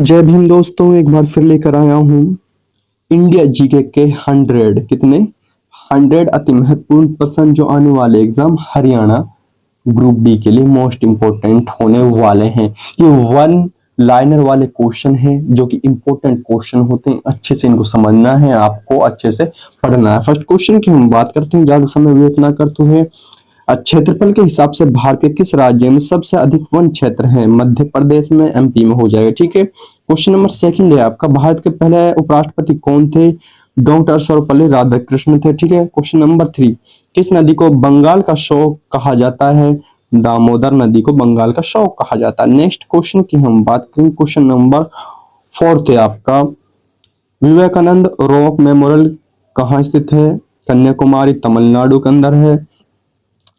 जय भीम दोस्तों, एक बार फिर लेकर आया हूँ इंडिया जीके के 100 कितने 100 अति महत्वपूर्ण प्रश्न जो आने वाले एग्जाम हरियाणा ग्रुप डी के लिए मोस्ट इंपोर्टेंट होने वाले हैं। ये वन लाइनर वाले क्वेश्चन हैं जो कि इंपॉर्टेंट क्वेश्चन होते हैं। अच्छे से इनको समझना है, आपको अच्छे से पढ़ना है। फर्स्ट क्वेश्चन की हम बात करते हैं, ज्यादा समय वेस्ट ना करते हुए। क्षेत्रफल के हिसाब से भारत के किस राज्य में सबसे अधिक वन क्षेत्र है? मध्य प्रदेश में, एमपी में हो जाएगा। ठीक है। क्वेश्चन नंबर सेकंड है आपका, भारत के पहले उपराष्ट्रपति कौन थे? डॉक्टर सर्वपल्ली राधाकृष्णन थे। ठीक है। क्वेश्चन नंबर 3, किस नदी को बंगाल का शौक कहा जाता है? दामोदर नदी को बंगाल का शौक कहा जाता है। नेक्स्ट क्वेश्चन की हम बात करें, क्वेश्चन नंबर 4 है आपका, विवेकानंद रॉक मेमोरियल कहाँ स्थित है? कन्याकुमारी, तमिलनाडु के अंदर है।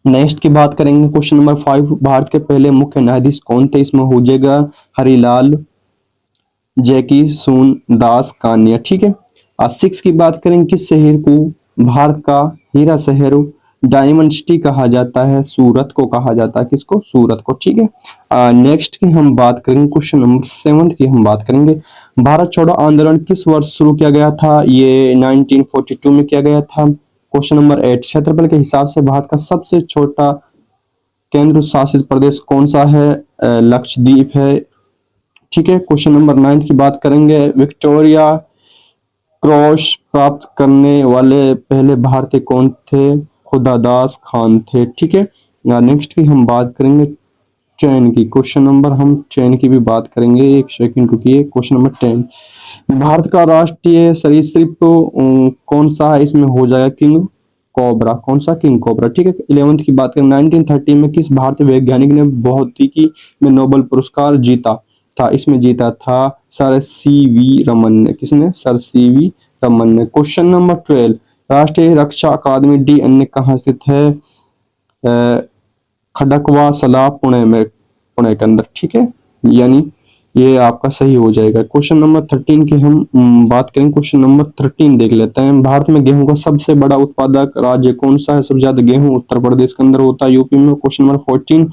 नेक्स्ट की बात करेंगे, क्वेश्चन नंबर 5, भारत के पहले मुख्य न्यायाधीश कौन थे? इसमें हो जाएगा हरिलाल जैकी सून दास कानिया। ठीक है। 6 की बात करें, किस शहर को भारत का हीरा शहर डायमंड सिटी कहा जाता है? सूरत को कहा जाता है। किसको? सूरत को। ठीक है। नेक्स्ट की हम बात करेंगे, क्वेश्चन नंबर 7 की हम बात करेंगे, भारत छोड़ो आंदोलन किस वर्ष शुरू किया गया था? ये 1942 में किया गया था। क्वेश्चन नंबर 8, क्षेत्रफल के हिसाब से भारत का सबसे छोटा केंद्र शासित प्रदेश कौन सा है? लक्षद्वीप है। ठीक है। क्वेश्चन नंबर 9 की बात करेंगे, विक्टोरिया क्रॉस प्राप्त करने वाले पहले भारतीय कौन थे? खुदादास खान थे। ठीक है। नेक्स्ट की हम बात करेंगे चयन की, क्वेश्चन नंबर हम चयन की भी बात करेंगे। एक सेकंड रुकिए। क्वेश्चन नंबर 10, भारत का राष्ट्रीय सरीसृप कौन सा है? इसमें हो जाएगा किंग कोबरा। कौन सा? King cobra. ठीक है। 11th की बात करें, 1930 में किस भारतीय वैज्ञानिक ने भौतिकी में नोबेल पुरस्कार जीता था? इसमें जीता था सर सीवी रमन ने। किसने? सर सीवी रमन ने। क्वेश्चन नंबर 12, राष्ट्रीय रक्षा अकादमी DN कहाँ स्थित है? खड़कवा सला पुणे में, पुणे के अंदर। ठीक है। यानी ये आपका सही हो जाएगा। क्वेश्चन नंबर 13 की हम बात करें, क्वेश्चन नंबर 13 देख लेते हैं, भारत में गेहूं का सबसे बड़ा उत्पादक राज्य कौन सा है? सबसे ज्यादा गेहूं उत्तर प्रदेश के अंदर होता है, यूपी में। क्वेश्चन नंबर 14,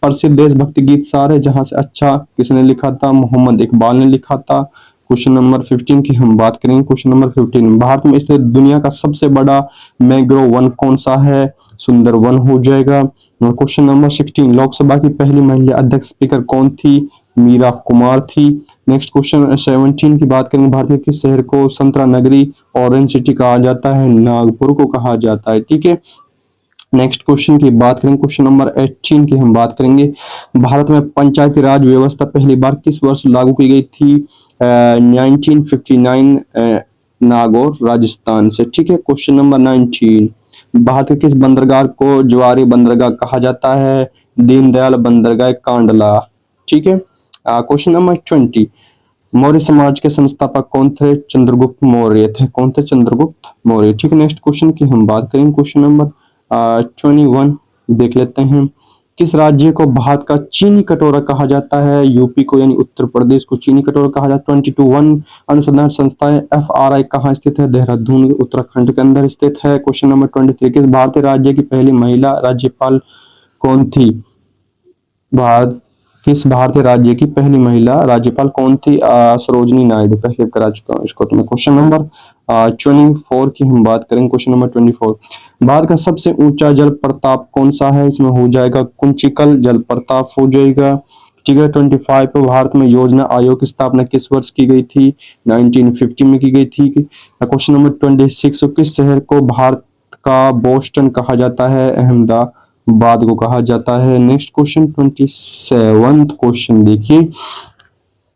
प्रसिद्ध देशभक्ति गीत सार है जहां से अच्छा किसने लिखा था? मोहम्मद इकबाल ने लिखा था। क्वेश्चन नंबर 15 की हम बात करेंगे, क्वेश्चन नंबर 15, भारत में स्थित दुनिया का सबसे बड़ा मैंग्रोव वन कौन सा है? सुंदरवन हो जाएगा। क्वेश्चन नंबर 16, लोकसभा की पहली महिला अध्यक्ष स्पीकर कौन थी? मीरा कुमार थी। नेक्स्ट क्वेश्चन 17 की बात करेंगे, भारत के किस शहर को संतरा नगरी ऑरेंज सिटी कहा जाता है? नागपुर को कहा जाता है। ठीक है। नेक्स्ट क्वेश्चन की बात करें, क्वेश्चन नंबर 18 की हम बात करेंगे, भारत में पंचायती राज व्यवस्था पहली बार किस वर्ष लागू की गई थी? 1959 नागौर राजस्थान से। ठीक है। क्वेश्चन नंबर 19, भारत के किस बंदरगाह को ज्वारी बंदरगाह कहा जाता है? दीनदयाल बंदरगाह कांडला। ठीक है। क्वेश्चन नंबर 20, मौर्य समाज के संस्थापक कौन थे? चंद्रगुप्त मौर्य थे। कौन थे? चंद्रगुप्त मौर्य। ठीक है। नेक्स्ट क्वेश्चन की हम बात करें, क्वेश्चन नंबर 21 देख लेते हैं, किस राज्य को भारत का चीनी कटोरा कहा जाता है? यूपी को, यानी उत्तर प्रदेश को चीनी कटोरा कहा जाता है। 22, वन अनुसंधान संस्थाएं FRI कहाँ स्थित है? देहरादून उत्तराखंड के अंदर स्थित है। क्वेश्चन नंबर 23, किस भारतीय राज्य की पहली महिला राज्यपाल कौन थी? भारत किस भारतीय राज्य की पहली महिला राज्यपाल कौन थी? सरोजनी नायडू। पहले करा चुका हूं इसको तो मैं। क्वेश्चन नंबर 24 की हम बात करें, क्वेश्चन नंबर 24, भारत का सबसे ऊंचा जल प्रपात कौन सा है? इसमें हो जाएगा कुंचिकल जल प्रपात हो जाएगा। ठीक है। 25 पे, भारत में योजना आयोग की स्थापना किस वर्ष की गई थी? 1950 में की गई थी। क्वेश्चन नंबर 26, किस शहर को भारत का बोस्टन कहा जाता है? अहमदाबाद को कहा जाता है। नेक्स्ट क्वेश्चन 27 क्वेश्चन देखिए,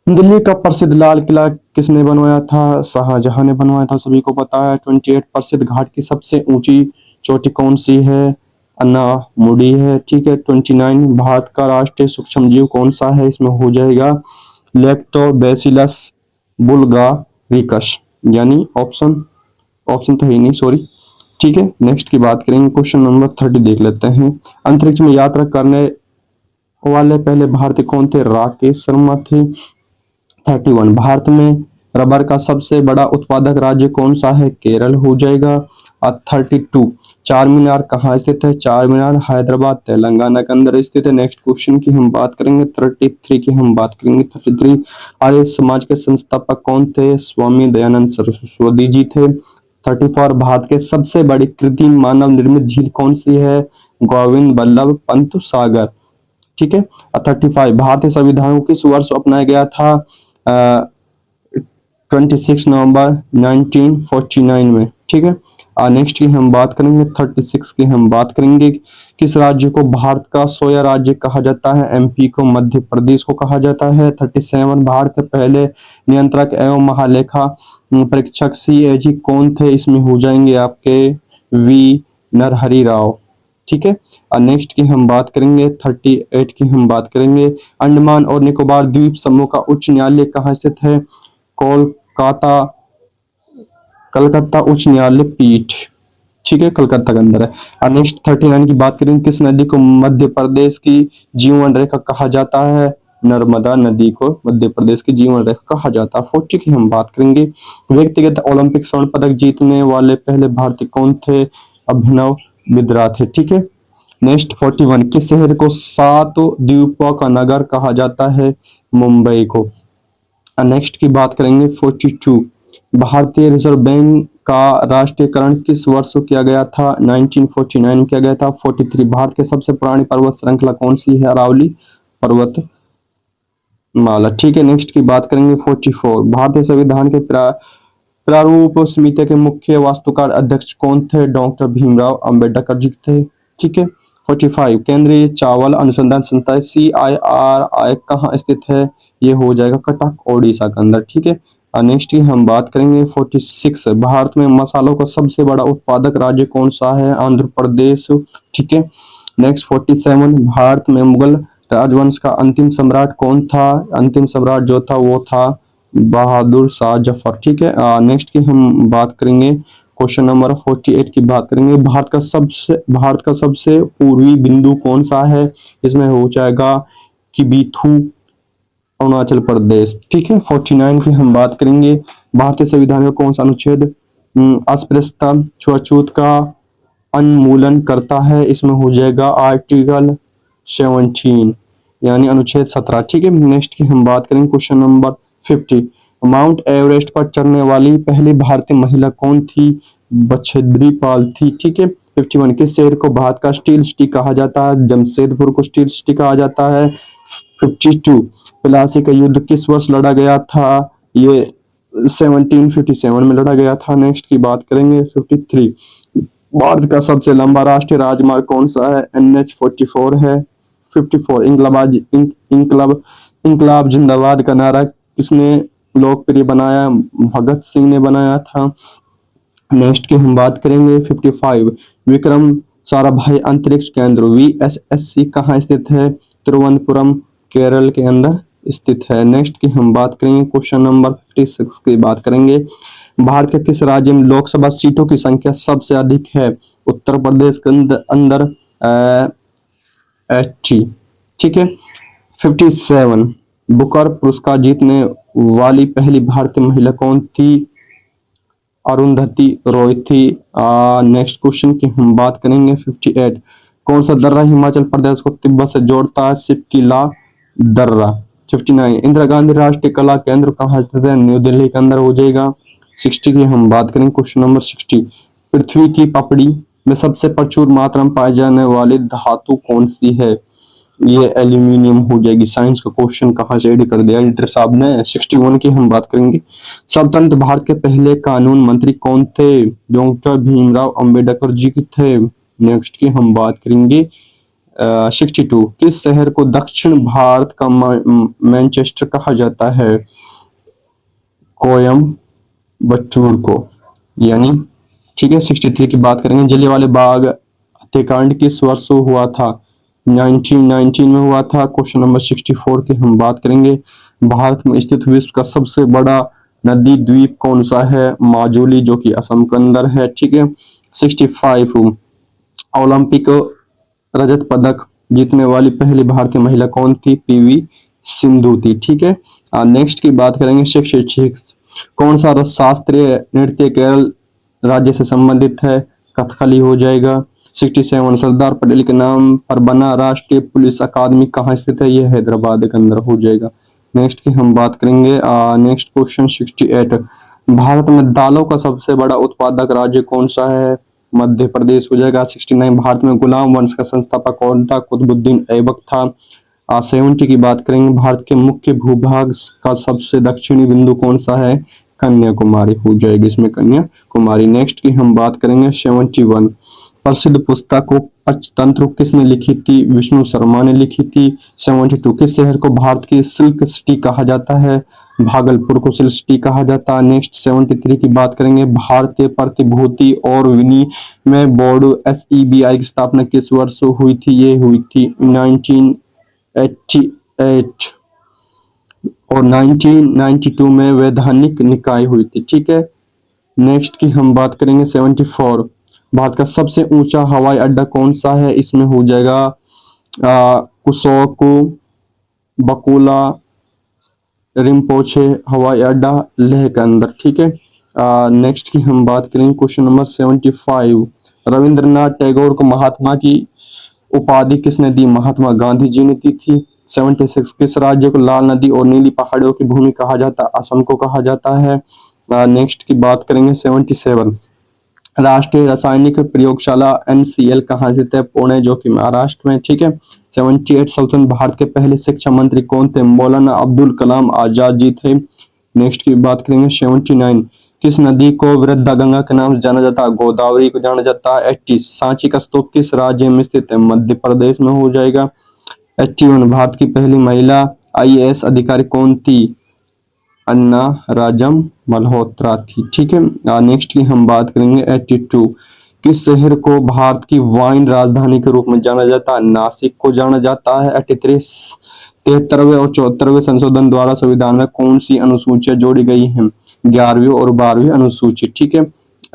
दिल्ली का प्रसिद्ध लाल किला किसने बनवाया था? शाहजहां ने बनवाया था, सभी को पता है। 28, प्रसिद्ध घाट की सबसे ऊंची चोटी कौन सी है? अन्नामुडी है। ठीक है। 29, भारत का राष्ट्रीय सूक्ष्म जीव कौन सा है? इसमें हो जाएगा लैक्टोबैसिलस बुल्गारिकस, यानी ऑप्शन तो ही नहीं, सॉरी। ठीक है। नेक्स्ट की बात करेंगे, क्वेश्चन नंबर 30 देख लेते हैं, अंतरिक्ष में यात्रा करने वाले पहले भारतीय कौन थे? राकेश शर्मा थे। 31, भारत में रबर का सबसे बड़ा उत्पादक राज्य कौन सा है? केरल हो जाएगा। 32, चार मीनार कहाँ स्थित है? चार मीनार हैदराबाद तेलंगाना के अंदर स्थित है। नेक्स्ट क्वेश्चन की हम बात करेंगे 33 की हम बात करेंगे 33। आर्य समाज के संस्थापक कौन थे? स्वामी दयानंद सरस्वती जी थे। 34 भारत के सबसे बड़ी कृत्रिम मानव निर्मित झील कौन सी है? गोविंद बल्लभ पंत सागर। ठीक है। 35 भारतीय संविधान को किस वर्ष अपनाया गया था? 26 नवंबर 1949 में। ठीक है। नेक्स्ट की हम बात करेंगे 36 की हम बात करेंगे किस राज्य को भारत का सोया राज्य कहा जाता है? एमपी को, मध्य प्रदेश को कहा जाता है। 37 भारत के पहले नियंत्रक एवं महालेखा परीक्षक सीएजी कौन थे? इसमें हो जाएंगे आपके वी नरहरि राव। ठीक है। नेक्स्ट की हम बात करेंगे 38 की हम बात करेंगे अंडमान और निकोबार द्वीप समूह का उच्च न्यायालय कहाँ स्थित है? कोलकाता, कलकत्ता उच्च न्यायालय पीठ। ठीक है, कलकत्ता के अंदर है। नेक्स्ट 39 की बात करेंगे किस नदी को मध्य प्रदेश की जीवन रेखा कहा जाता है? नर्मदा नदी को मध्य प्रदेश की जीवन रेखा कहा जाता है। 40 की हम बात करेंगे व्यक्तिगत ओलंपिक स्वर्ण पदक जीतने वाले पहले भारतीय कौन थे? अभिनव बिंद्रा थे। ठीक है। नेक्स्ट 41 किस शहर को सात द्वीपों का नगर कहा जाता है? मुंबई को। नेक्स्ट की बात करेंगे 42 भारतीय रिजर्व बैंक का राष्ट्रीयकरण किस वर्ष किया गया था? 1949 में किया गया था। 43 भारत के सबसे पुरानी पर्वत श्रृंखला कौन सी है? अरावली पर्वत माला। ठीक है। नेक्स्ट की बात करेंगे 44 भारतीय संविधान के प्रारूप समिति के मुख्य वास्तुकार अध्यक्ष कौन थे? डॉक्टर भीमराव अंबेडकर जी थे। ठीक है। 45 केंद्रीय चावल अनुसंधान संस्थान CIRI कहाँ स्थित है? ये हो जाएगा कटक ओडिशा के अंदर। ठीक है। नेक्स्ट की हम बात करेंगे 46 भारत में मसालों का सबसे बड़ा उत्पादक राज्य कौन सा है? आंध्र प्रदेश। ठीक है। नेक्स्ट 47 भारत में मुगल राजवंश का अंतिम सम्राट कौन था? अंतिम सम्राट जो था वो था बहादुर शाह जफर। ठीक है। नेक्स्ट की हम बात करेंगे क्वेश्चन नंबर 48 की बात करेंगे भारत का सबसे पूर्वी बिंदु कौन सा है? इसमें हो जाएगा किबिथु अरुणाचल प्रदेश। ठीक है। 49 की हम बात करेंगे भारतीय संविधान का कौन सा अनुच्छेद अस्पृश्यता छुआछूत का उन्मूलन करता है? इसमें हो जाएगा आर्टिकल 17 यानी अनुच्छेद 17। ठीक है। नेक्स्ट की हम बात करेंगे क्वेश्चन नंबर 50 माउंट एवरेस्ट पर चढ़ने वाली पहली भारतीय महिला कौन थी? बछेंद्री पाल थी। ठीक है। 51 किस शहर को भारत का स्टील सिटी कहा जाता है? जमशेदपुर को स्टील सिटी कहा जाता है। 52 प्लासी का युद्ध किस वर्ष लड़ा गया था? ये 1757 में लड़ा गया था। नेक्स्ट की बात करेंगे 53 भारत का सबसे लंबा राष्ट्रीय राजमार्ग कौन सा है? NH44 है। 54 इंकलाब जिंदाबाद का नारा किसने लोकप्रिय बनाया? भगत सिंह ने बनाया था। नेक्स्ट की हम बात करेंगे 55 विक्रम साराभाई अंतरिक्ष केंद्र VSSC कहाँ स्थित है? तिरुवनंतपुरम केरल के अंदर स्थित है। नेक्स्ट की हम बात करेंगे क्वेश्चन नंबर 56 की बात करेंगे भारत के किस राज्य में लोकसभा सीटों की संख्या सबसे अधिक है? उत्तर प्रदेश के अंदर 80। ठीक है। 57 बुकर पुरस्कार जीतने वाली पहली भारतीय महिला कौन थी? अरुंधति रॉय थी। नेक्स्ट क्वेश्चन की हम बात करेंगे 58 कौन सा दर्रा हिमाचल प्रदेश को तिब्बत से जोड़ता है? सिपकिला दर्रा। 59 इंदिरा गांधी राष्ट्रीय कला केंद्र कहाँ स्थित है? न्यू दिल्ली के अंदर हो जाएगा। 60 की हम बात करें क्वेश्चन नंबर 60 पृथ्वी की पपड़ी में सबसे प्रचुर मात्रा में पाई जाने वाली धातु कौन सी है? ये एल्यूमिनियम हो जाएगी। साइंस का क्वेश्चन कहाँ से एड कर दिया एडिटर साहब ने। 61 की हम बात करेंगे स्वतंत्र भारत के पहले कानून मंत्री कौन थे? डॉक्टर भीमराव अंबेडकर जी की थे। नेक्स्ट की हम बात करेंगे 62 किस शहर को दक्षिण भारत का मैनचेस्टर कहा जाता है? कोयम्बटूर को यानी। ठीक है। 63 की बात करेंगे जलियांवाला बाग हत्याकांड किस वर्ष हुआ था? 1919 में हुआ था। क्वेश्चन नंबर 64 की हम बात करेंगे भारत में स्थित विश्व का सबसे बड़ा नदी द्वीप कौन सा है? माजुली जो कि असम के अंदर है। ठीक है। 65 ओलंपिक रजत पदक जीतने वाली पहली भारतीय महिला कौन थी? PV सिंधु थी। ठीक है। नेक्स्ट की बात करेंगे 66 कौन सा शास्त्रीय नृत्य केरल राज्य से संबंधित है? कथकली हो जाएगा। 67 सरदार पटेल के नाम पर बना राष्ट्रीय पुलिस अकादमी कहाँ स्थित है? ये हैदराबाद के अंदर हो जाएगा। नेक्स्ट की हम बात करेंगे। नेक्स्ट क्वेश्चन 68, भारत में दालों का सबसे बड़ा उत्पादक राज्य कौन सा है? मध्य प्रदेश हो जाएगा। 69, भारत में गुलाम वंश का संस्थापक कौन था? कुतुबुद्दीन ऐबक था। 70 की बात करेंगे, भारत के मुख्य भूभाग का सबसे दक्षिणी बिंदु कौन सा है? कन्याकुमारी हो जाएगी इसमें, कन्याकुमारी। नेक्स्ट की हम बात करेंगे 71, प्रसिद्ध पुस्तकों पंचतंत्र किसने लिखी थी? विष्णु शर्मा ने लिखी थी। 72, किस शहर को भारत की सिल्क सिटी कहा जाता है? भागलपुर को सिल्क सिटी कहा जाता है। नेक्स्ट 73 की बात करेंगे, भारतीय प्रतिभूति और विनिमय बोर्ड SEBI की स्थापना किस वर्ष हुई थी? ये हुई थी 1988 और 1992 में वैधानिक निकाय हुई थी। ठीक है। नेक्स्ट की हम बात करेंगे 74, भारत का सबसे ऊंचा हवाई अड्डा कौन सा है? इसमें हो जाएगा कुसोकू बकुला रिम्पोछे हवाई अड्डा लेह के अंदर। ठीक है। नेक्स्ट की हम बात करेंगे क्वेश्चन नंबर 75, रविंद्रनाथ टैगोर को महात्मा की उपाधि किसने दी? महात्मा गांधी जी ने दी थी। 76, किस राज्य को लाल नदी और नीली पहाड़ियों की भूमि कहा जाता है? असम को कहा जाता है। नेक्स्ट की बात करेंगे 77, राष्ट्रीय रासायनिक प्रयोगशाला NCL कहाँ स्थित है? पुणे, जो कि महाराष्ट्र में। ठीक है। 78, स्वतंत्र भारत के पहले शिक्षा मंत्री कौन थे? मौलाना अब्दुल कलाम आजाद जी थे। नेक्स्ट की बात करेंगे 79, किस नदी को वृद्धा गंगा के नाम से जाना जाता है? गोदावरी को जाना जाता है। 80, सांची का स्तूप किस राज्य में स्थित है? मध्य प्रदेश में हो जाएगा। 81, भारत की पहली महिला IAS अधिकारी कौन थी? अन्ना राजम मल्होत्रा थी। ठीक है। नेक्स्ट की हम बात करेंगे 82, किस शहर को भारत की वाइन राजधानी के रूप में जाना जाता है? नासिक को जाना जाता है। 83, 73वें और 74वें संशोधन द्वारा संविधान में कौन सी अनुसूचियां जोड़ी गई हैं? 11वीं और 12वीं अनुसूची। ठीक है।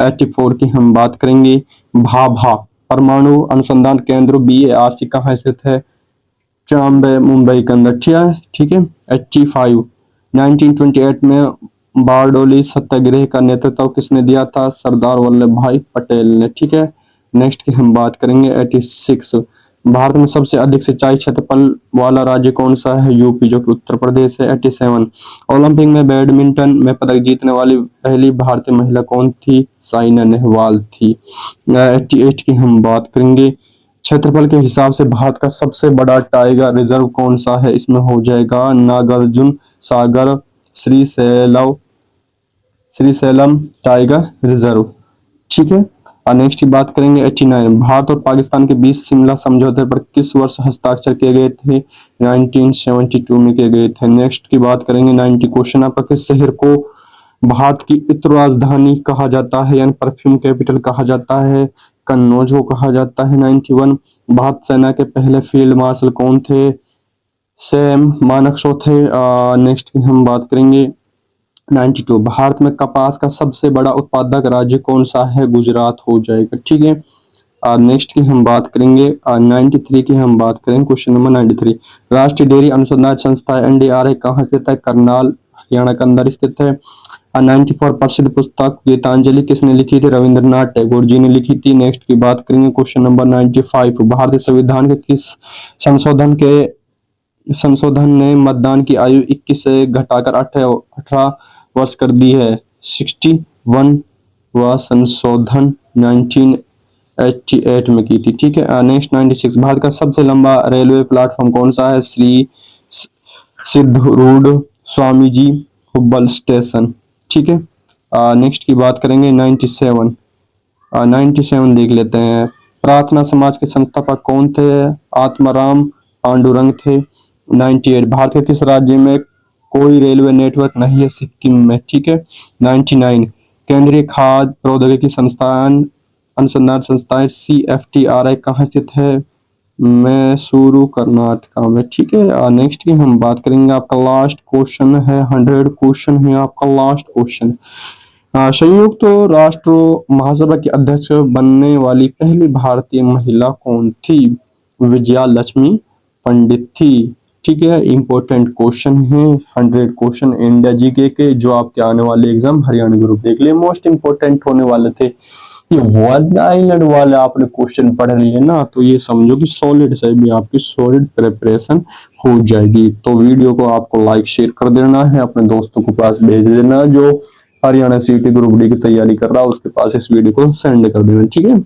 84 की हम बात करेंगे, भाभा परमाणु अनुसंधान केंद्र BARC कहाँ स्थित है? चांबे, मुंबई के अंदर। ठीक है। 85, 1928 में बारडोली सत्याग्रह का नेतृत्व किसने दिया था? सरदार वल्लभ भाई पटेल ने। ठीक है। नेक्स्ट की हम बात करेंगे 86, भारत में सबसे अधिक सिंचाई क्षेत्रफल वाला राज्य कौन सा है? यूपी, जो कि उत्तर प्रदेश है। 87, ओलंपिक में बैडमिंटन में पदक जीतने वाली पहली भारतीय महिला कौन थी? साइना नेहवाल थी। 88 की हम बात करेंगे, क्षेत्रफल के हिसाब से भारत का सबसे बड़ा टाइगर रिजर्व कौन सा है? इसमें हो जाएगा नागार्जुन सागर श्रीशैलम टाइगर रिजर्व। ठीक है। और नेक्स्ट की बात करेंगे 89, भारत और पाकिस्तान के बीच शिमला समझौते पर किस वर्ष हस्ताक्षर किए गए थे? 1972 में किए गए थे। नेक्स्ट की बात करेंगे 90 क्वेश्चन आपका, किस शहर को भारत की इत्र राजधानी कहा जाता है यानी परफ्यूम कैपिटल कहा जाता है? कन्नौज को कहा जाता है। 91, भारत सेना के पहले फील्ड मार्शल कौन थे? सैम मानेकशॉ थे। नेक्स्ट की हम बात करेंगे 92, भारत में कपास का सबसे बड़ा उत्पादक राज्य कौन सा है? गुजरात हो जाएगा। ठीक है। नेक्स्ट की हम बात करेंगे 93 की हम बात करेंगे क्वेश्चन नंबर 93, राष्ट्रीय डेयरी अनुसंधान संस्था NDRI कहाँ स्थित है? करनाल, हरियाणा के अंदर स्थित है। 94, प्रसिद्ध पुस्तक गीतांजलि किसने लिखी थी? रविंद्रनाथ टैगोर जी ने लिखी थी। नेक्स्ट की बात करेंगे क्वेश्चन नंबर 95, भारतीय संविधान के किस संशोधन ने मतदान की आयु 21 से घटाकर 18 वर्ष कर दी है? 61 वह संशोधन 1988 में की थी। ठीक है। नेक्स्ट 96, भारत का सबसे लंबा रेलवे प्लेटफॉर्म कौन सा है? श्री सिद्धरूढ़ स्वामी जी हुब्बल स्टेशन। ठीक है। नेक्स्ट की बात करेंगे 97, 97 देख लेते हैं, प्रार्थना समाज के संस्थापक कौन थे? आत्माराम पांडुरंग थे। 98, भारत के किस राज्य में कोई रेलवे नेटवर्क नहीं है? सिक्किम में। ठीक है। 99, केंद्रीय खाद्य प्रौद्योगिकी संस्थान अनुसंधान संस्थान CFTRI कहाँ स्थित है? मैसूरू, कर्नाटका में। ठीक है। नेक्स्ट की हम बात करेंगे, आपका लास्ट क्वेश्चन है, 100 क्वेश्चन है आपका लास्ट क्वेश्चन। संयुक्त राष्ट्र महासभा की अध्यक्ष बनने वाली पहली भारतीय महिला कौन थी? विजया लक्ष्मी पंडित थी। ठीक है। इंपॉर्टेंट क्वेश्चन है 100 क्वेश्चन इंडिया जीके के, जो आपके आने वाले एग्जाम हरियाणा ग्रुप देख लिए मोस्ट इंपोर्टेंट होने वाले थे। ये वन आइलैंड वाले आपने क्वेश्चन पढ़ लिए ना, तो ये समझो कि सॉलिड से भी आपकी सॉलिड प्रिपरेशन हो जाएगी। तो वीडियो को आपको लाइक शेयर कर देना है, अपने दोस्तों के पास भेज देना, जो हरियाणा सीटी ग्रुप डी की तैयारी कर रहा है उसके पास इस वीडियो को सेंड कर देना, ठीक है।